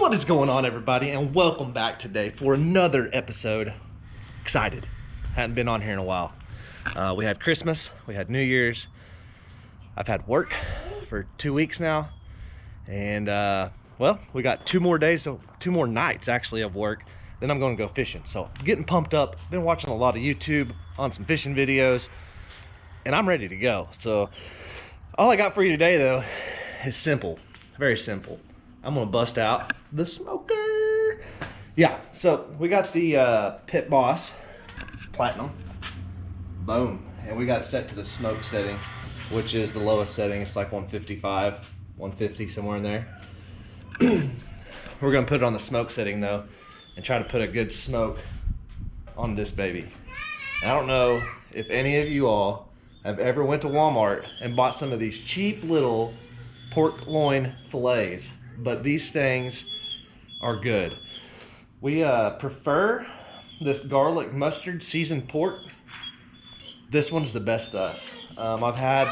What is going on, everybody, and welcome back today for another episode. Excited. Hadn't been on here in a while. We had Christmas, we had New Year's. I've had work for 2 weeks now, and well, we got 2 more nights actually of work. Then I'm going to go fishing. So I'm getting pumped up. Been watching a lot of YouTube on some fishing videos, and I'm ready to go. So all I got for you today, though, is simple, very simple. I'm gonna bust out the smoker. Yeah, so we got the Pit Boss Platinum. Boom. And we got it set to the smoke setting, which is the lowest setting. It's like 155, 150, somewhere in there. We're gonna put it on the smoke setting though, and try to put a good smoke on this baby. I don't know if any of you all have ever went to Walmart and bought some of these cheap little pork loin fillets, but these things are good. We prefer this garlic mustard seasoned pork. This one's the best to us. I've had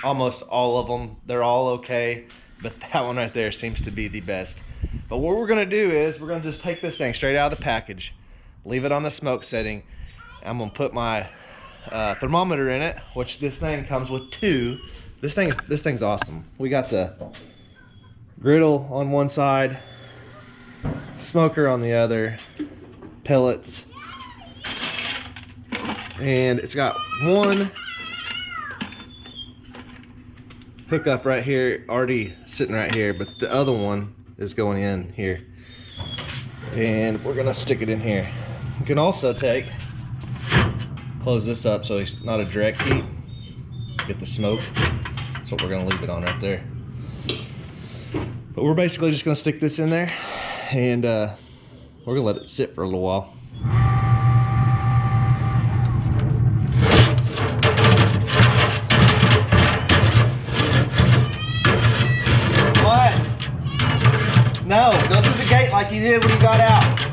almost all of them. They're all okay, but that one right there seems to be the best. But what we're gonna do is we're gonna just take this thing straight out of the package, leave it on the smoke setting. I'm gonna put my thermometer in it, which this thing comes with 2. This thing's awesome. We got the griddle on one side, smoker on the other, pellets, and it's got one hookup right here already sitting right here, but the other one is going in here, and we're gonna stick it in here. You can also close this up so it's not a direct heat, get the smoke. That's what we're gonna leave it on right there. But we're basically just gonna stick this in there, and we're gonna let it sit for a little while. What? No, go through the gate like you did when you got out.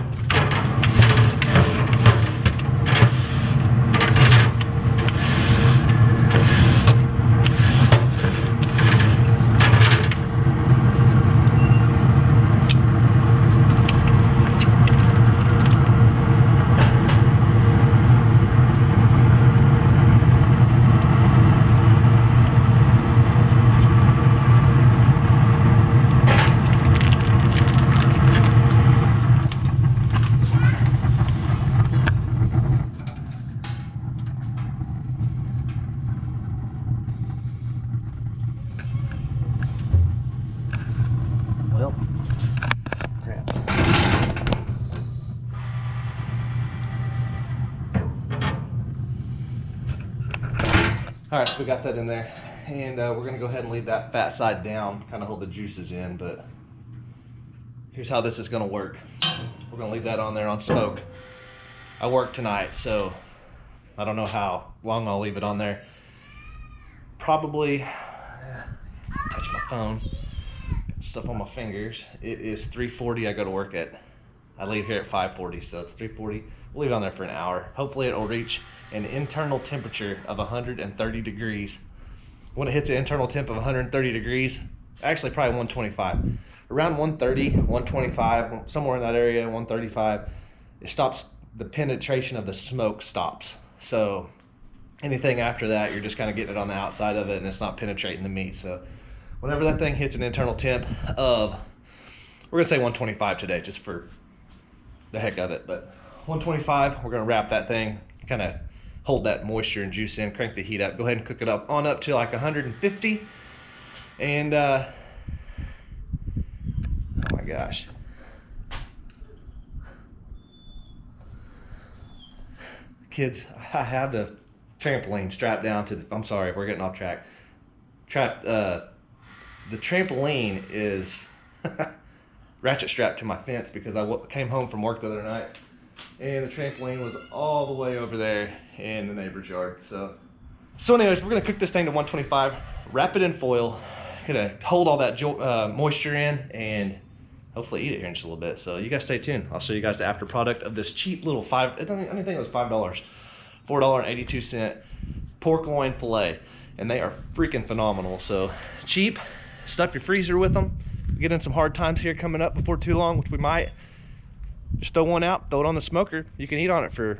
Well, crap. All right, so we got that in there, and we're gonna go ahead and leave that fat side down, kind of hold the juices in. But here's how this is gonna work. We're gonna leave that on there on smoke. I work tonight, so I don't know how long I'll leave it on there. Probably, touch my phone. Stuff on my fingers. It is 3:40. I go to work I leave here at 5:40, so it's 3:40. We'll leave it on there for an hour. Hopefully it'll reach an internal temperature of 130 degrees. When it hits an internal temp of 130 degrees, actually probably 125, around 130, 125, somewhere in that area, 135, it stops, the penetration of the smoke stops. So anything after that, you're just kind of getting it on the outside of it, and it's not penetrating the meat. So whenever that thing hits an internal temp of, we're gonna say 125 today, just for the heck of it, but 125, we're gonna wrap that thing, kind of hold that moisture and juice in, crank the heat up, go ahead and cook it up to like 150, and oh my gosh. Kids, I have the trampoline strapped down to the, I'm sorry, we're getting off track. The trampoline is ratchet strapped to my fence because I came home from work the other night, and the trampoline was all the way over there in the neighbor's yard. So anyways, we're gonna cook this thing to 125, wrap it in foil, gonna hold all that moisture in, and hopefully eat it here in just a little bit. So you guys stay tuned. I'll show you guys the after product of this cheap little I think it was $5, $4.82 pork loin fillet, and they are freaking phenomenal. So cheap. Stuff your freezer with them. get in some hard times here coming up before too long, which we might, just throw one out, throw it on the smoker. You can eat on it for,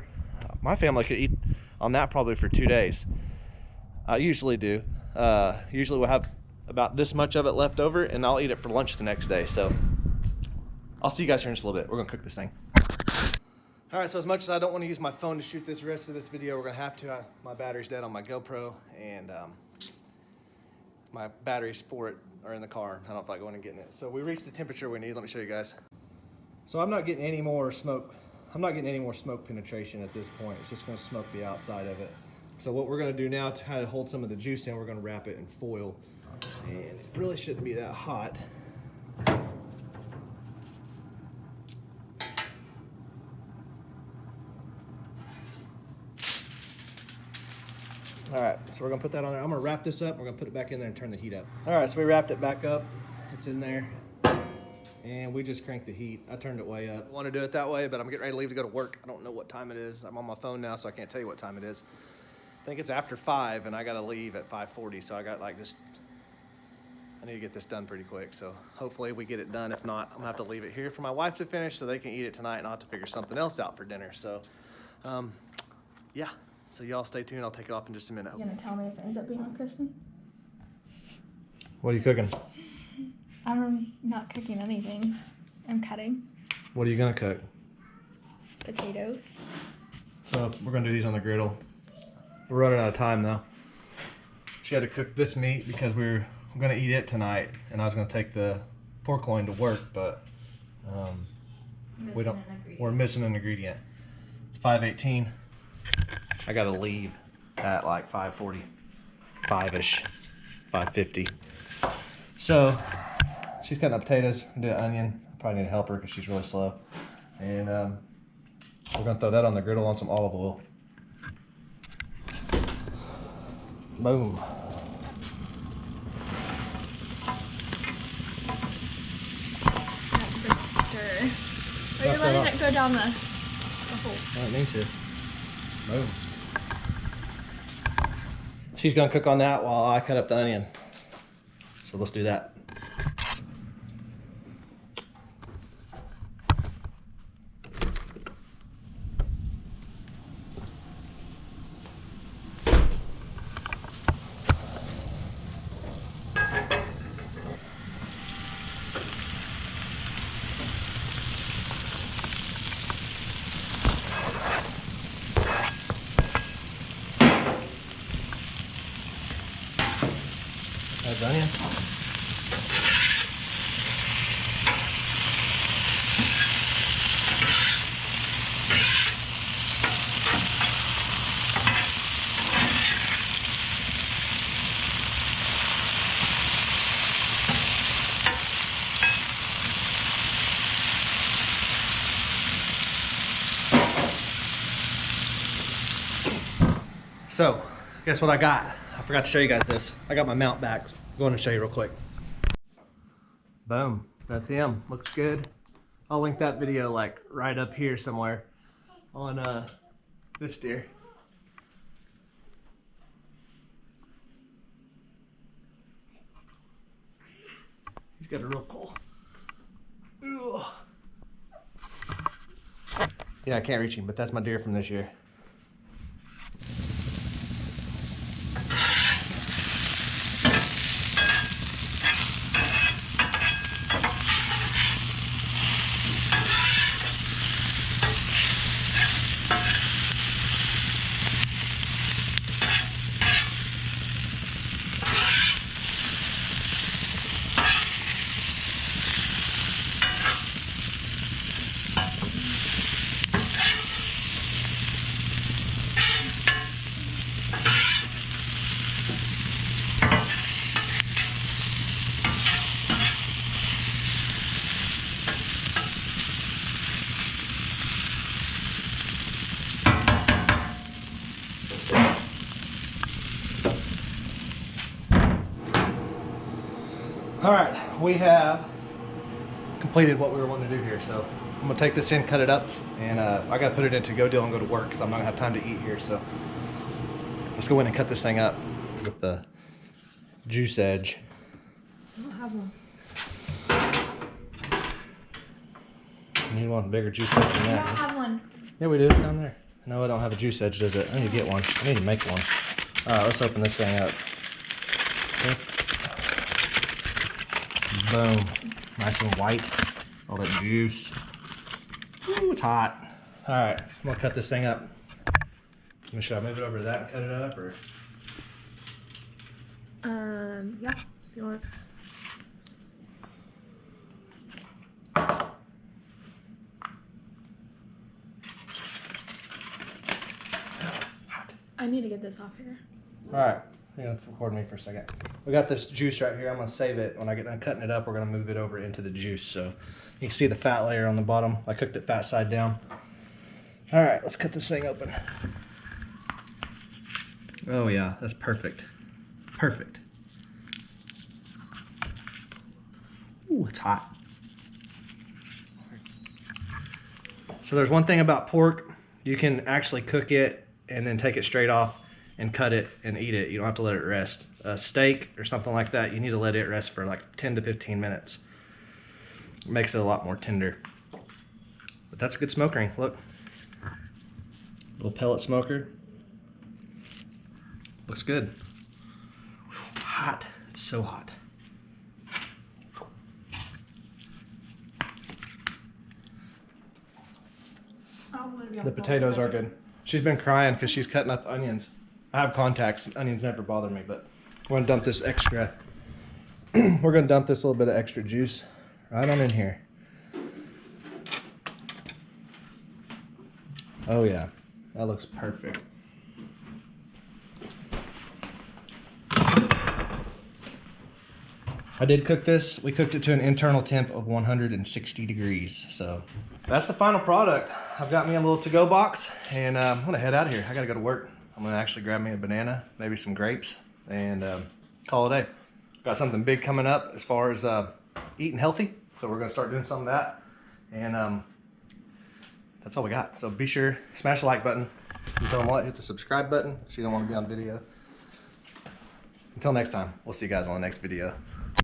my family could eat on that probably for 2 days. I usually do. Usually we'll have about this much of it left over, and I'll eat it for lunch the next day. So I'll see you guys here in just a little bit. We're gonna cook this thing. All right, so as much as I don't want to use my phone to shoot this rest of this video, we're gonna have to. My battery's dead on my GoPro, and my batteries for it are in the car. I don't feel like going and getting it. So we reached the temperature we need. Let me show you guys. So I'm not getting any more smoke. I'm not getting any more smoke penetration at this point. It's just gonna smoke the outside of it. So what we're gonna do now to kind of hold some of the juice in, we're gonna wrap it in foil. And it really shouldn't be that hot. All right, so we're gonna put that on there. I'm gonna wrap this up. We're gonna put it back in there and turn the heat up. All right, so we wrapped it back up. It's in there. And we just cranked the heat. I turned it way up. I want to do it that way, but I'm getting ready to leave to go to work. I don't know what time it is. I'm on my phone now, so I can't tell you what time it is. I think it's after 5, and I gotta leave at 5:40, so I got like just, I need to get this done pretty quick. So hopefully we get it done. If not, I'm gonna have to leave it here for my wife to finish so they can eat it tonight, and I'll have to figure something else out for dinner. So, yeah. So y'all stay tuned. I'll take it off in just a minute. You gonna tell me if it ends up being on Kristen? What are you cooking? I'm not cooking anything. I'm cutting What are you gonna cook? potatoes. So we're gonna do these on the griddle. We're running out of time though. She had to cook this meat because we're gonna eat it tonight, and I was gonna take the pork loin to work, but we're missing an ingredient. It's 5:18. I gotta leave at like 5:45-ish, 5:50. So she's cutting up potatoes, do an onion. Probably need to help her because she's really slow. And we're gonna throw that on the griddle on some olive oil. Boom. Stir. Or you're letting it go down the hole. I don't need to. Boom. She's gonna cook on that while I cut up the onion. So let's do that. Add the onion. So, guess what I got? I forgot to show you guys this. I got my mount back. I'm going to show you real quick. Boom, that's him. Looks good. I'll link that video like right up here somewhere on this deer. He's got a real cool. Ooh. Yeah, I can't reach him, but that's my deer from this year. All right, we have completed what we were wanting to do here. So I'm gonna take this in, cut it up, and I gotta put it into go deal and go to work because I'm not gonna have time to eat here. So let's go in and cut this thing up with the juice edge. I don't have one. You want a bigger juice edge than I that. don't have one. Yeah, we do. It's down there. No, I don't have a juice edge, does it? I need to get one. I need to make one. All right, let's open this thing up. Okay. Boom. Nice and white. All that juice. Ooh, it's hot. All right, I'm gonna cut this thing up. Should I move it over to that and cut it up, or? Yeah, if you want. I need to get this off here. All right, you're gonna record me for a second. We got this juice right here. I'm gonna save it. When I get done cutting it up, we're gonna move it over into the juice. So you can see the fat layer on the bottom. I cooked it fat side down. All right, let's cut this thing open. Oh yeah, that's perfect. Perfect. Ooh, it's hot. So there's one thing about pork. You can actually cook it and then take it straight off and cut it and eat it. You don't have to let it rest. A steak or something like that, you need to let it rest for like 10 to 15 minutes. It makes it a lot more tender. But that's a good smoke ring, look. Little pellet smoker. Looks good. Hot, it's so hot. The potatoes are good. She's been crying because she's cutting up onions. I have contacts. Onions never bother me, but we're gonna dump this extra. We're gonna dump this little bit of extra juice right on in here. Oh yeah, that looks perfect. I did cook this. We cooked it to an internal temp of 160 degrees. So that's the final product. I've got me a little to-go box, and I'm gonna head out of here. I gotta go to work. I'm gonna actually grab me a banana, maybe some grapes, and call it a day. Got something big coming up as far as eating healthy. So we're gonna start doing some of that. And that's all we got. So be sure, smash the like button. And tell them what, hit the subscribe button if you don't wanna be on video. Until next time, we'll see you guys on the next video.